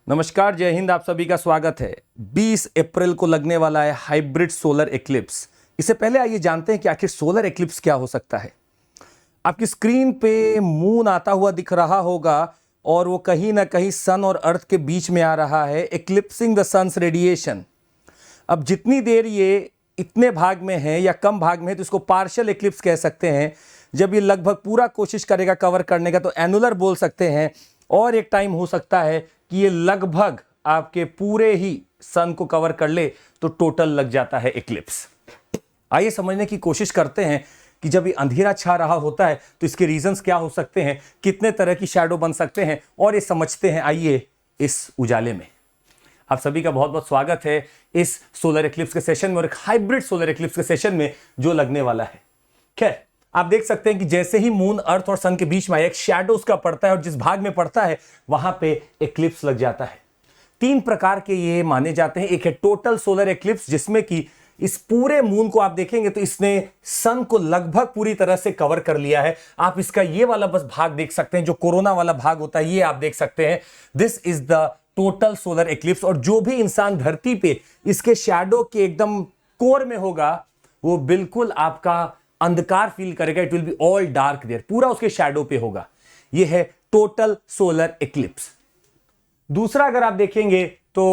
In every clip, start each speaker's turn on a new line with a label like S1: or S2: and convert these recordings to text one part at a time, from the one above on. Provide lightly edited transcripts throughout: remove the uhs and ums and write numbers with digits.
S1: नमस्कार, जय हिंद। आप सभी का स्वागत है। 20 अप्रैल को लगने वाला है हाइब्रिड सोलर एक्लिप्स। इससे पहले आइए जानते हैं कि आखिर सोलर एक्लिप्स क्या हो सकता है। आपकी स्क्रीन पे मून आता हुआ दिख रहा होगा और वो कहीं ना कहीं सन और अर्थ के बीच में आ रहा है, एक्लिप्सिंग द सन्स रेडिएशन। अब जितनी देर ये इतने भाग में है या कम भाग में है तो इसको पार्शियल एक्लिप्स कह सकते हैं। जब ये लगभग पूरा कोशिश करेगा कवर करने का तो एनुलर बोल सकते हैं। और एक टाइम हो सकता है कि ये लगभग आपके पूरे ही सन को कवर कर ले तो टोटल लग जाता है एक्लिप्स। आइए समझने की कोशिश करते हैं कि जब ये अंधेरा छा रहा होता है तो इसके रीजंस क्या हो सकते हैं, कितने तरह की शैडो बन सकते हैं, और ये समझते हैं आइए इस उजाले में। आप सभी का बहुत बहुत स्वागत है इस सोलर एक्लिप्स के सेशन में और एक हाइब्रिड सोलर एक्लिप्स के सेशन में जो लगने वाला है। खैर, आप देख सकते हैं कि जैसे ही मून अर्थ और सन के बीच में एक शैडो उसका पड़ता है और जिस भाग में पड़ता है वहां पे एक्लिप्स लग जाता है। 3 प्रकार के ये माने जाते हैं। एक है टोटल सोलर एक्लिप्स, जिसमें कि इस पूरे मून को आप देखेंगे तो इसने सन को लगभग पूरी तरह से कवर कर लिया है। आप इसका ये वाला बस भाग देख सकते हैं, जो कोरोना वाला भाग होता है, ये आप देख सकते हैं। This is the total solar eclipse. और जो भी इंसान धरती पे इसके शैडो के एकदम कोर में होगा वो बिल्कुल आपका अंधकार फील करेगा। It will be all dark there, पूरा उसके शैडो पे होगा। ये है टोटल सोलर एक्लिप्स। दूसरा अगर आप देखेंगे तो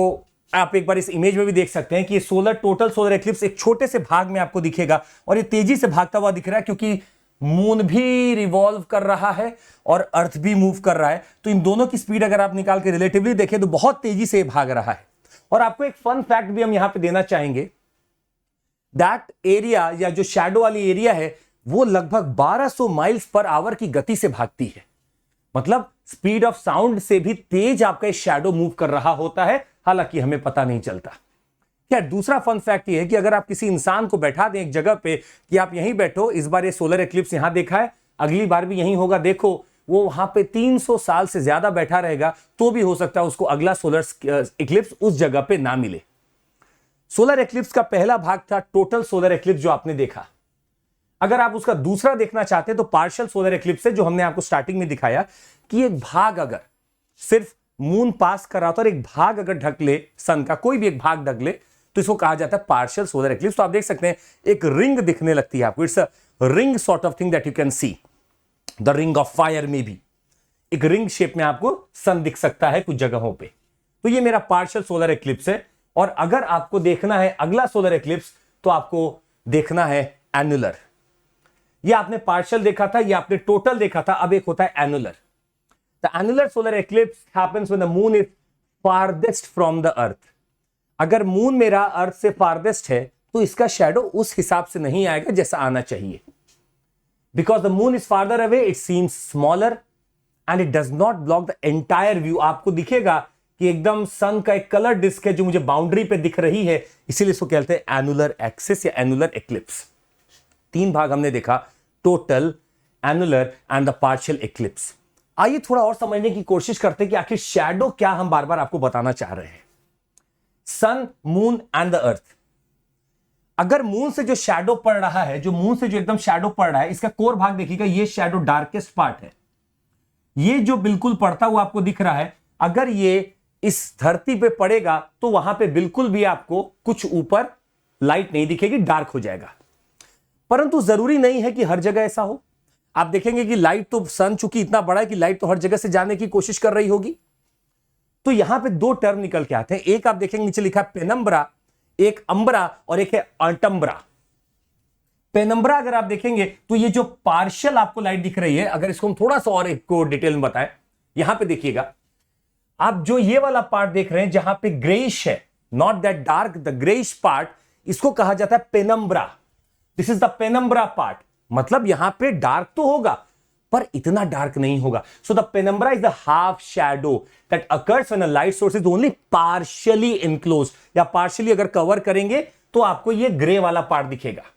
S1: आप एक बार इस इमेज में भी देख सकते हैं कि ये टोटल सोलर एक्लिप्स एक छोटे से भाग में आपको दिखेगा और ये तेजी से भागता हुआ दिख रहा है, क्योंकि मून भी रिवॉल्व कर रहा है और अर्थ भी मूव कर रहा है। तो इन दोनों की स्पीड अगर आप निकाल के रिलेटिवली देखें तो बहुत तेजी से भाग रहा है। और आपको एक फन फैक्ट भी हम यहां पे देना चाहेंगे। दैट एरिया या जो शैडो वाली एरिया है वो लगभग 1200 माइल्स पर आवर की गति से भागती है। मतलब स्पीड ऑफ साउंड से भी तेज आपका शैडो मूव कर रहा होता है, हालांकि हमें पता नहीं चलता। क्या दूसरा फन फैक्ट ये है कि अगर आप किसी इंसान को बैठा दें एक जगह पे कि आप यहीं बैठो, इस बार ये सोलर एक्लिप्स यहां देखा है, अगली बार भी यहीं होगा, देखो, वो वहां पे 300 साल से ज्यादा बैठा रहेगा तो भी हो सकता है उसको अगला सोलर एक्लिप्स उस जगह पे ना मिले। सोलर एक्लिप्स का पहला भाग था टोटल सोलर एक्लिप्स जो आपने देखा। अगर आप उसका दूसरा देखना चाहते हैं तो पार्शियल सोलर एक्लिप्स है, जो हमने आपको स्टार्टिंग में दिखाया कि एक भाग अगर सिर्फ मून पास कर रहा था और एक भाग अगर ढक ले, सन का कोई भी एक भाग ढक ले, तो इसको कहा जाता है पार्शियल सोलर एक्लिप्स। तो आप देख सकते हैं एक रिंग दिखने लगती है आपको। It's a ring sort of thing that you can see, the ring of fire में भी एक रिंग शेप में आपको सन दिख सकता है कुछ जगहों पे। तो ये मेरा पार्शियल सोलर एक्लिप्स है। और अगर आपको देखना है अगला सोलर एक्लिप्स तो आपको देखना है एनुलर। ये आपने पार्शियल देखा था, ये आपने टोटल देखा था, अब एक होता है annular. The annular solar eclipse happens when the moon is farthest from the earth. अगर मून मेरा अर्थ से फारदेस्ट है तो इसका शैडो उस हिसाब से नहीं आएगा जैसा आना चाहिए। Because the moon is farther away it seems smaller and it does not block the entire view. आपको दिखेगा कि एकदम सन का एक कलर डिस्क है जो मुझे बाउंड्री पे दिख रही है, इसीलिए इसको कहते हैं एनुलर एक्सिस या एनुलर एक्लिप्स। 3 भाग हमने देखा, total, annular and the partial eclipse. आइए थोड़ा और समझने की कोशिश करते हैं कि आखिर शैडो क्या हम बार बार आपको बताना चाह रहे हैं। सन, मून एंड द अर्थ। अगर मून से जो शैडो पड़ रहा है, जो मून से जो एकदम शैडो पड़ रहा है, इसका कोर भाग देखिएगा, ये शैडो डार्केस्ट पार्ट है। ये जो बिल्कुल पड़ता हुआ आपको दिख रहा है, अगर ये इस धरती पे पड़ेगा तो वहां पे बिल्कुल भी आपको कुछ ऊपर लाइट नहीं दिखेगी, डार्क हो जाएगा। परंतु जरूरी नहीं है कि हर जगह ऐसा हो। आप देखेंगे कि लाइट तो, सन चूंकि इतना बड़ा है कि लाइट तो हर जगह से जाने की कोशिश कर रही होगी। तो यहां पे 2 टर्म निकल के आते हैं। एक आप देखेंगे नीचे लिखा है पेनम्ब्रा, एक अंब्रा, और एक है अल्टम्ब्रा। पेनम्ब्रा अगर आप देखेंगे तो ये जो पार्शियल आपको लाइट दिख रही है, अगर इसको हम थोड़ा सा और एक को डिटेल में बताएं, यहां पे देखिएगा आप जो ये वाला पार्ट देख रहे हैं जहां पे ग्रेइश है, not that dark, the greyish part, इसको कहा जाता है penumbra. This is the penumbra part. मतलब यहां पे डार्क तो होगा पर इतना डार्क नहीं होगा। So the penumbra is the half shadow that occurs when a light source is only partially enclosed, या पार्शियली अगर कवर करेंगे तो आपको ये ग्रे वाला पार्ट दिखेगा।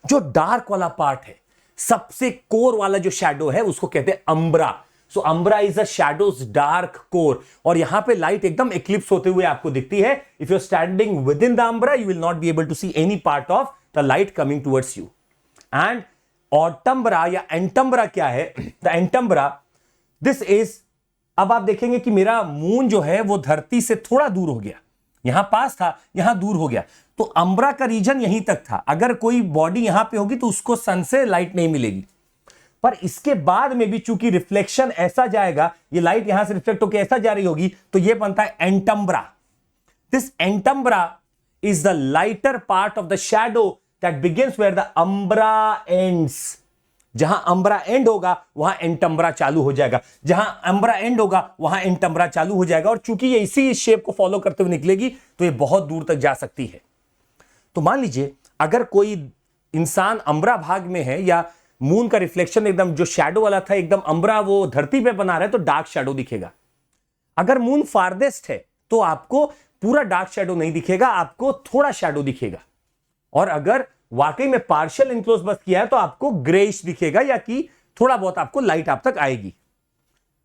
S1: जो डार्क वाला पार्ट है, सबसे कोर वाला जो शैडो है, उसको कहते हैं umbra. So umbra is a shadow's dark core. और यहां पे लाइट एकदम एक्लिप्स होते हुए आपको दिखती है। If you are standing within the umbra you will not be able to see any part of the light coming towards you. And antumbra या एंटम्ब्रा क्या है? द एंटम्ब्रा, दिस इज अब आप देखेंगे कि मेरा मून जो है वो धरती से थोड़ा दूर हो गया, यहां पास था यहां दूर हो गया, तो अम्ब्रा का रीजन यहीं तक था। अगर कोई बॉडी यहां पे होगी तो उसको सन से लाइट नहीं मिलेगी, पर इसके बाद में भी चूंकि रिफ्लेक्शन ऐसा जाएगा, ये लाइट यहां से रिफ्लेक्ट होकर ऐसा जा रही होगी, तो ये बनता है antumbra. This antumbra is the lighter part of the shadow that begins where the umbra ends. जहां अम्ब्रा एंड होगा वहां एंटम्ब्रा चालू हो जाएगा, जहां अम्ब्रा एंड होगा वहां एंटम्ब्रा चालू हो जाएगा, और चूंकि ये इसी शेप को फॉलो करते हुए निकलेगी तो ये बहुत दूर तक जा सकती है। तो मान लीजिए अगर कोई इंसान अम्ब्रा भाग में है, या मून का रिफ्लेक्शन एकदम जो शैडो वाला था एकदम अम्ब्रा वो धरती पे बना रहा है, तो डार्क शैडो दिखेगा। अगर मून फारदेस्ट है तो आपको पूरा डार्क शैडो नहीं दिखेगा, आपको थोड़ा शैडो दिखेगा। और अगर वाकई में पार्शियल इनक्लोज बस किया है तो आपको ग्रेइश दिखेगा, या कि थोड़ा बहुत आपको लाइट आप तक आएगी।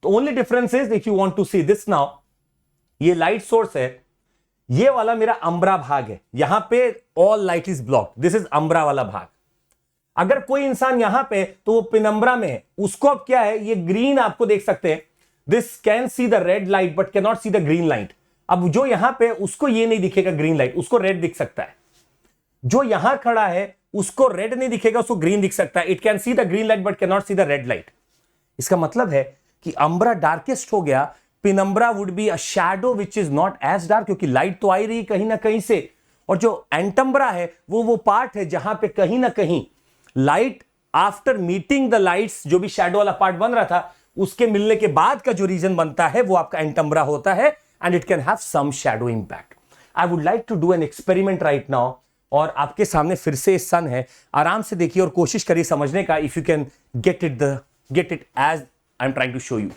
S1: तो only difference is if you want to see this now, ये लाइट सोर्स है, ये वाला मेरा अम्ब्रा भाग है, यहां पे all light is blocked, this is umbra वाला भाग। अगर कोई इंसान यहां पे तो वो पिनम्ब्रा में है, उसको अब क्या है, ये ग्रीन आपको देख सकते हैं, this can see the red light but can not see the green light. अब जो यहां पे उसको ये नहीं दिखेगा ग्रीन लाइट, उसको रेड दिख सकता है। जो यहां खड़ा है उसको रेड नहीं दिखेगा, उसको ग्रीन दिख सकता है। It can see the green light but can not see the red light. इसका मतलब है कि अम्ब्रा डार्केस्ट हो गया, penumbra would be a shadow which is not as dark, क्योंकि लाइट तो आई रही कहीं ना कहीं से। और जो एंटम्ब्रा है वो पार्ट है जहां पे कहीं ना कहीं light after meeting the lights, जो भी शैडो वाला पार्ट बन रहा था उसके मिलने के बाद का जो रीजन बनता है वो आपका एंटम्ब्रा होता है, and it can have some shadow impact. I would like to do an experiment right now, और आपके सामने फिर से सन है, आराम से देखिए और कोशिश करिए समझने का, if you can get it as I am trying to show you.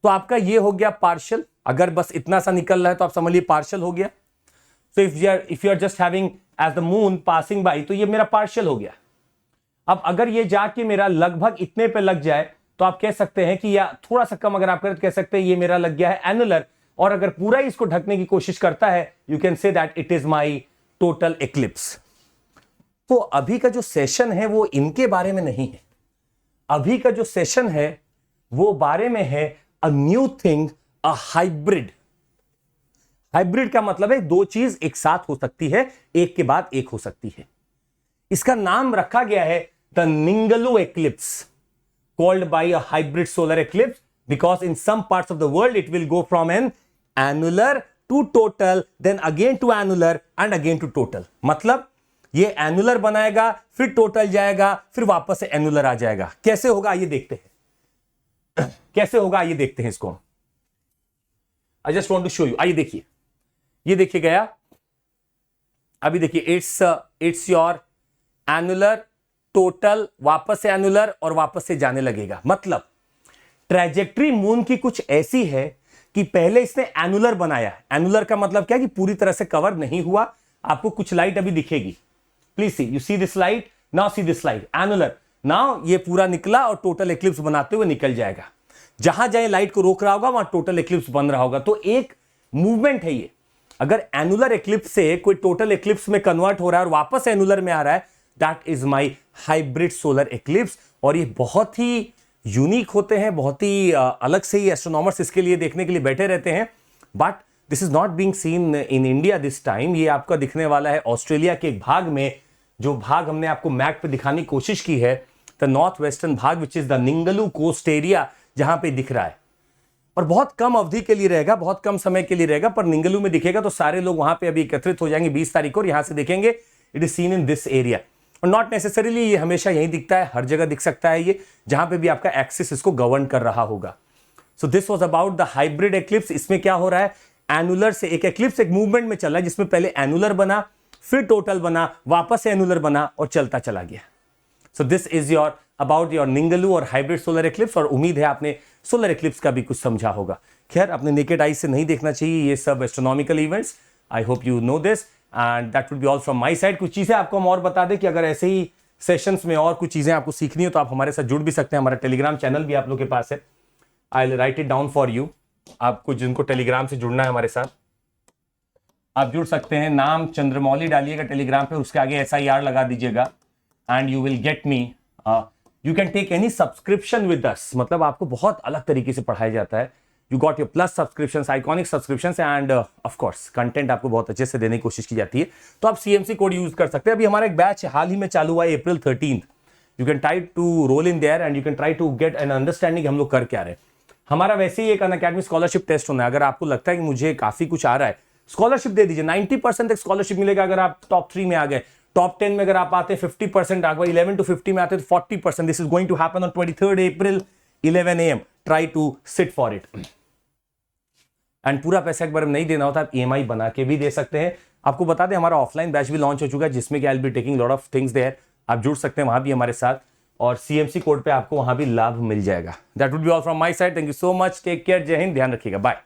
S1: तो आपका ये हो गया पार्शियल, अगर बस इतना सा निकल रहा है तो आप समझ लीजिए पार्शियल हो गया। So if you are just having as the moon passing by, तो ये मेरा पार्शियल हो गया। अब अगर ये जाके मेरा लगभग इतने पे लग जाए तो आप कह सकते हैं कि, या थोड़ा सा कम अगर आप करें तो कह सकते हैं ये मेरा लग गया है एनुलर, और अगर पूरा ही इसको ढकने की कोशिश करता है you can say that it is my total eclipse. तो अभी का जो सेशन है वो इनके बारे में नहीं है, अभी का जो सेशन है वो बारे में है a new thing, a hybrid. Hybrid का मतलब है दो चीज एक साथ हो सकती है, एक के बाद एक हो सकती है। इसका नाम रखा गया है the Ningaloo eclipse, called by a hybrid solar eclipse, because in some parts of the world it will go from an annular to total, then again to annular and again to total। मतलब ये annular बनाएगा, फिर total जाएगा, फिर वापस से annular आ जाएगा। कैसे होगा आइए देखते हैं कैसे होगा आइए देखते हैं इसको। I just want to show you, आइए देखिए, ये देखिए गया, अभी देखिए इट्स योर एनुलर, टोटल, वापस से एनुलर और वापस से जाने लगेगा। मतलब ट्रैजेक्टरी मून की कुछ ऐसी है कि पहले इसने एनुलर बनाया। एनुलर का मतलब क्या है कि पूरी तरह से कवर नहीं हुआ, आपको कुछ लाइट अभी दिखेगी। Please see, you see this light, now see this light, annular. Now ये पूरा निकला और टोटल एक्लिप्स बनाते हुए निकल जाएगा। जहां जहां लाइट को रोक रहा होगा वहां टोटल एक्लिप्स बन रहा होगा। तो एक मूवमेंट है ये। अगर एनुलर एक्लिप्स से कोई टोटल एक्लिप्स में कन्वर्ट हो रहा है और वापस एनुलर में आ रहा है, that is my hybrid solar eclipse. और ये बहुत ही यूनिक होते हैं, बहुत ही अलग से ही एस्ट्रोनॉमर्स इसके लिए देखने के लिए बैठे रहते हैं। But this is not being seen in India this time. ये आपका दिखने वाला है ऑस्ट्रेलिया के एक भाग में, जो भाग हमने आपको मैप पे दिखाने की कोशिश की है, द नॉर्थ वेस्टर्न भाग which is the Ningaloo coast area, जहां पे दिख रहा है। और बहुत कम अवधि के लिए रहेगा, बहुत कम समय के लिए रहेगा, पर निंगलू में दिखेगा तो सारे लोग वहां पे अभी एकत्रित हो जाएंगे 20 तारीख को, और यहां से देखेंगे। It is seen in this area. और नॉट नेसेसरीली ये हमेशा यहीं दिखता है, हर जगह दिख सकता है ये, जहां पे भी आपका एक्सिस इसको गवर्न कर रहा होगा। So this was about the hybrid eclipse. इसमें क्या हो रहा है, एनुलर से एक एक्लिप्स एक मूवमेंट में चल रहा है, जिसमें पहले एनुलर बना, फिर टोटल बना, वापस से एनुलर बना और चलता चला गया। So this is your about your Ningaloo और हाइब्रिड सोलर एक्लिप्स। और उम्मीद है आपने सोलर एक्लिप्स का भी कुछ समझा होगा। खैर, अपने नेकेड आई से नहीं देखना चाहिए ये सब astronomical events. I hope you know this and that would be all from my side. कुछ चीजें आपको हम और बता दें कि अगर ऐसे ही सेशंस में और कुछ चीजें आपको सीखनी हो तो आप हमारे साथ जुड़ भी सकते हैं। हमारा टेलीग्राम चैनल भी आप लोग के पास है, I will write it down for you. आपको जिनको टेलीग्राम से जुड़ना है हमारे साथ, आप जुड़ सकते हैं। नाम चंद्रमौली डालिएगा टेलीग्राम पे, उसके आगे SIR लगा दीजिएगा and you will get me. You can take any subscription with us. मतलब आपको बहुत अलग तरीके से पढ़ाया जाता है, you got your plus subscription, iconic subscription and of course content आपको बहुत अच्छे से देने की कोशिश की जाती है। तो आप CMC कोड यूज कर सकते हैं। अभी हमारा एक बैच हाल ही में चालू हुआ है April 13th। You can try to roll in there and you can try to get an understanding हम लोग कर क्या रहे हैं। हमारा वैसे ही एक अनअकैडमी स्कॉलरशिप टेस्ट होना है। अगर आपको लगता है कि मुझे काफी कुछ आ रहा है, स्कॉलरशिप दे दीजिए। 90% तक स्कॉलरशिप मिलेगा अगर आप टॉप 3 में आ गए। टॉप 10 में अगर आप आते हैं 50% आ गए, 11 to 50 में आते हैं 40%। This is going to happen on 23rd April 11 AM। Try to sit for it. And पूरा पैसा एक बार नहीं देना होता, आप EMI बना के भी दे सकते हैं। आपको बता दें हमारा ऑफलाइन बैच भी लॉन्च हो चुका है जिसमें कि I will be taking lot of things there. आप जुड़ सकते हैं वहां भी हमारे साथ और CMC कोड पे आपको वहां भी लाभ मिल जाएगा। That would be all from my side. Thank you so much, take care, जय हिंद, ध्यान रखिएगा, बाय।